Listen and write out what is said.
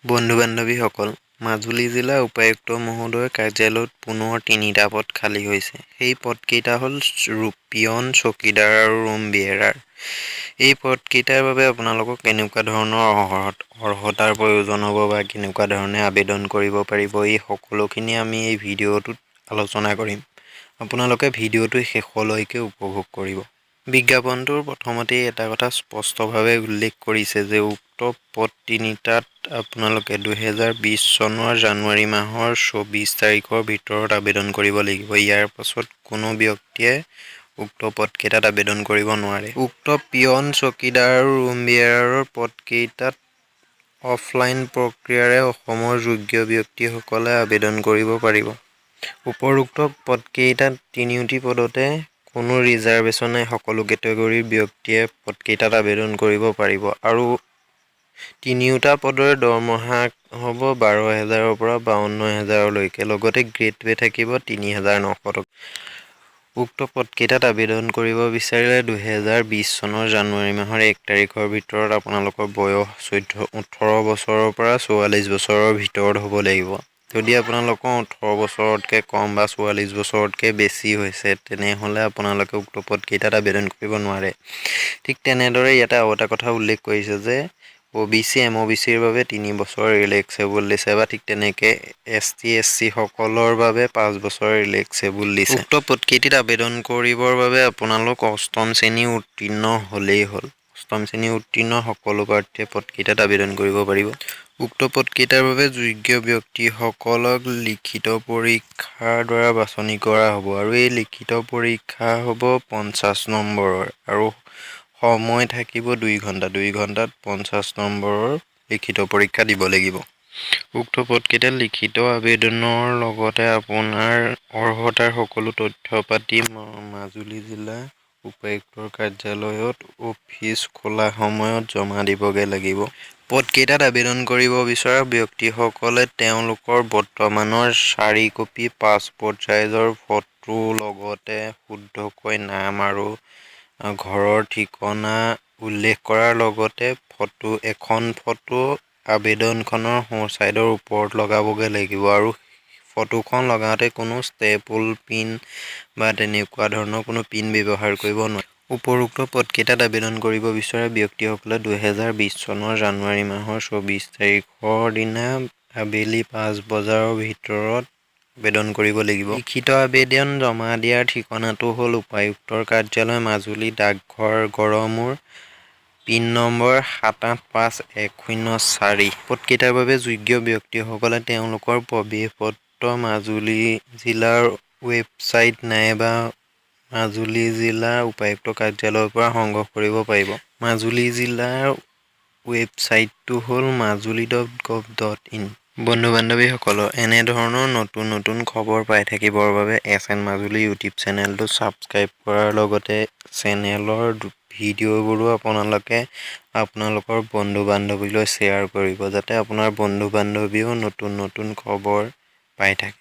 বন্ধু বান্ধৱীসকল, মাজুলী জিলা উপায়ুক্ত মহোদয়ৰ কাৰ্যালয়ত পুনৰ ৩টা পদ খালী হৈছে। সেই পদকেইটা হ'ল পিয়ন, চকীদাৰ আৰু ৰুম বিয়েৰাৰ। এই পদকেইটাৰ বাবে আপোনালোকক কেনেকুৱা ধৰণৰ অৰ্হতাৰ প্ৰয়োজন হ'ব বা কেনেকুৱা ধৰণে আবেদন কৰিব পাৰিব, এই সকলোখিনি আমি এই ভিডিঅ'টোত আলোচনা কৰিম। আপোনালোকে ভিডিঅ'টো শেষলৈকে উপভোগ কৰিব। বিজ্ঞাপনটোৰ প্ৰথমতেই এটা কথা স্পষ্টভাৱে উল্লেখ কৰিছে যে উক্ত পদ ৩টাত আপোনালোকে ২০২০ চনৰ জানুৱাৰী মাহৰ ২৪ তাৰিখৰ ভিতৰত আবেদন কৰিব লাগিব। ইয়াৰ পাছত কোনো ব্যক্তিয়ে উক্ত পদকেইটাত আবেদন কৰিব নোৱাৰে। উক্ত পিয়ন, চকীদাৰ আৰু ৰুম বিয়েৰাৰৰ পদকেইটাত অফলাইন প্ৰক্ৰিয়াৰে অসমৰ যোগ্য ব্যক্তিসকলে আবেদন কৰিব পাৰিব। উপৰোক্ত পদকেইটাত তিনিওটি পদতে কোনো ৰিজাৰ্ভেশ্যন নাই। সকলো কেটেগৰীৰ ব্যক্তিয়ে পদকেইটাত আবেদন কৰিব পাৰিব আৰু তিনিওটা পদৰে দৰমহা হ'ব ১২,০০০ৰ পৰা ৫২,০০০লৈকে। লগতে গ্ৰেড পে থাকিব ৩,৯০০ টকা। উক্ত পদকেইটাত আবেদন কৰিব বিচাৰিলে ২০২০ চনৰ জানুৱাৰী মাহৰ ১ তাৰিখৰ ভিতৰত আপোনালোকৰ বয়স ১৮ বছৰৰ পৰা ৪৪ বছৰৰ ভিতৰত হ'ব লাগিব। যদি আপোনালোকৰ ১৮ বছৰতকৈ কম বা ৪৪ বছৰতকৈ বেছি হৈছে, তেনেহ'লে আপোনালোকে উক্ত পদকেইটাত আবেদন কৰিব নোৱাৰে। ঠিক তেনেদৰে ইয়াতে আৰু এটা কথা উল্লেখ কৰিছে যে OBC, MOBCৰ বাবে ৩ বছৰ ৰিলেক্সেবল দিছে বা ঠিক তেনেকৈ ST, SC সকলৰ বাবে ৫ বছৰ ৰিলেক্সেবল দিছে। উক্ত পদকেইটাত আবেদন কৰিবৰ বাবে আপোনালোক অষ্টম শ্ৰেণী উত্তীৰ্ণ হ'লেই হ'ল। অষ্টম শ্ৰেণী উত্তীৰ্ণ সকলো প্ৰাৰ্থীয়ে পদকেইটাত আবেদন কৰিব পাৰিব। উক্ত পদকেইটাৰ বাবে যোগ্য ব্যক্তিসকলক লিখিত পৰীক্ষাৰ দ্বাৰা বাছনি কৰা হ'ব আৰু এই লিখিত পৰীক্ষা হ'ব ৫০ নম্বৰৰ আৰু সময় থাকিব ২ ঘণ্টা। ২ ঘণ্টাত ৫০ নম্বৰৰ লিখিত পৰীক্ষা দিব লাগিব। উক্ত পদকেইটাত লিখিত আবেদনৰ লগতে আপোনাৰ অৰ্হতাৰ সকলো তথ্য পাতি মাজুলী জিলা উপায়ুক্তৰ কাৰ্যালয়ত অফিচ খোলা সময়ত জমা দিবগৈ লাগিব। পদকেইটাত আবেদন কৰিব বিচৰা ব্যক্তিসকলে তেওঁলোকৰ বৰ্তমানৰ ৪ কপি পাছপ'ৰ্ট চাইজৰ ফটো লগতে শুদ্ধকৈ নাম আৰু ঘৰৰ ঠিকনা উল্লেখ কৰাৰ লগতে এখন ফটো আবেদনখনৰ সোঁ চাইডৰ ওপৰত লগাবগৈ লাগিব আৰু ফটোখন লগাওঁতে কোনো ষ্টেপল পিন বা তেনেকুৱা ধৰণৰ কোনো পিন ব্যৱহাৰ কৰিব নোৱাৰে। উপৰোক্ত পদকেইটাত আবেদন কৰিব বিচৰা ব্যক্তিসকলে ২০২০ চনৰ জানুৱাৰী মাহৰ ২৪ তাৰিখৰ দিনা আবেলি ৫ বজাৰ ভিতৰত আবেদন কৰিব লাগিব। লিখিত আবেদন জমা দিয়াৰ ঠিকনাটো হ'ল উপায়ুক্তৰ কাৰ্যালয়, মাজুলী, ডাকঘৰ গড়মূৰ, পিন নম্বৰ ৭৮৫১০৪। পদকেইটাৰ বাবে যোগ্য ব্যক্তিসকলে তেওঁলোকৰ প্ৰৱেশ পত্ৰ মাজুলী জিলাৰ ৱেবছাইট নাইবা মাজুলী জিলা উপায়ুক্ত কাৰ্যালয়ৰ পৰা সংগ্ৰহ কৰিব পাৰিব। মাজুলী জিলাৰ ৱেবছাইটটো হ'ল majuli.gov.in। বন্ধু বান্ধৱীসকল, এনেধৰণৰ নতুন নতুন খবৰ পাই থাকিবৰ বাবে SN মাজুলী ইউটিউব চেনেলটো ছাবস্ক্ৰাইব কৰাৰ লগতে চেনেলৰ ভিডিঅ'বোৰো আপোনালোকে আপোনালোকৰ বন্ধু বান্ধৱীলৈ শ্বেয়াৰ কৰিব, যাতে আপোনাৰ বন্ধু বান্ধৱীয়েও নতুন নতুন খবৰ পাই থাকে।